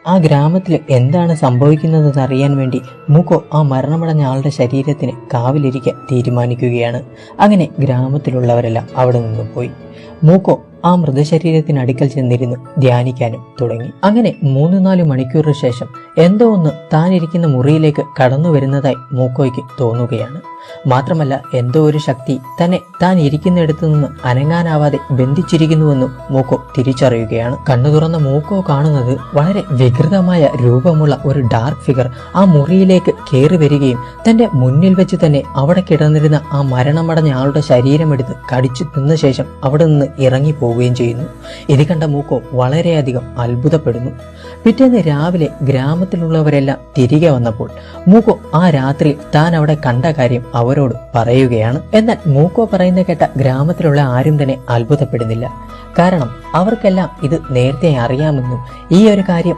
ആ ഗ്രാമത്തിൽ എന്താണ് സംഭവിക്കുന്നതെന്ന് അറിയാൻ വേണ്ടി മൂക്കോ ആ മരണമടഞ്ഞ ആളുടെ ശരീരത്തിന് കാവലിരിക്കാൻ തീരുമാനിക്കുകയാണ്. അങ്ങനെ ഗ്രാമത്തിലുള്ളവരെല്ലാം അവിടെ നിന്ന് പോയി. മൂക്കോ ആ മൃതശരീരത്തിനടുക്കൽ ചെന്നിരുന്ന് ധ്യാനിക്കാനും തുടങ്ങി. അങ്ങനെ 3-4 മണിക്കൂറിന് ശേഷം എന്തോ ഒന്ന് താൻ ഇരിക്കുന്ന മുറിയിലേക്ക് കടന്നു വരുന്നതായി മൂക്കോയ്ക്ക് തോന്നുകയാണ്. മാത്രമല്ല എന്തോ ഒരു ശക്തി തന്നെ താൻ ഇരിക്കുന്നിടത്തു നിന്ന് അനങ്ങാനാവാതെ ബന്ധിച്ചിരിക്കുന്നുവെന്നും മൂക്കോ തിരിച്ചറിയുകയാണ്. കണ്ണു തുറന്ന മൂക്കോ കാണുന്നത് വളരെ വികൃതമായ രൂപമുള്ള ഒരു ഡാർക്ക് ഫിഗർ ആ മുറിയിലേക്ക് കയറി വരികയും തന്റെ മുന്നിൽ വെച്ച് തന്നെ അവിടെ കിടന്നിരുന്ന ആ മരണമടഞ്ഞ ആളുടെ ശരീരമെടുത്ത് കടിച്ചു തിന്ന ശേഷം അവിടെ നിന്ന് ഇറങ്ങി പോവുകയും ചെയ്യുന്നു. ഇത് കണ്ട മൂക്കോ വളരെയധികം അത്ഭുതപ്പെടുന്നു. പിറ്റേന്ന് രാവിലെ ഗ്രാമത്തിലുള്ളവരെല്ലാം തിരികെ വന്നപ്പോൾ മൂക്കോ ആ രാത്രി താൻ അവിടെ കണ്ട കാര്യം അവരോട് പറയുകയാണ്. എന്നാൽ മൂക്കോ പറയുന്ന കേട്ട ഗ്രാമത്തിലുള്ള ആരും തന്നെ അത്ഭുതപ്പെടുന്നില്ല. കാരണം അവർക്കെല്ലാം ഇത് നേരത്തെ അറിയാമെന്നും ഈ ഒരു കാര്യം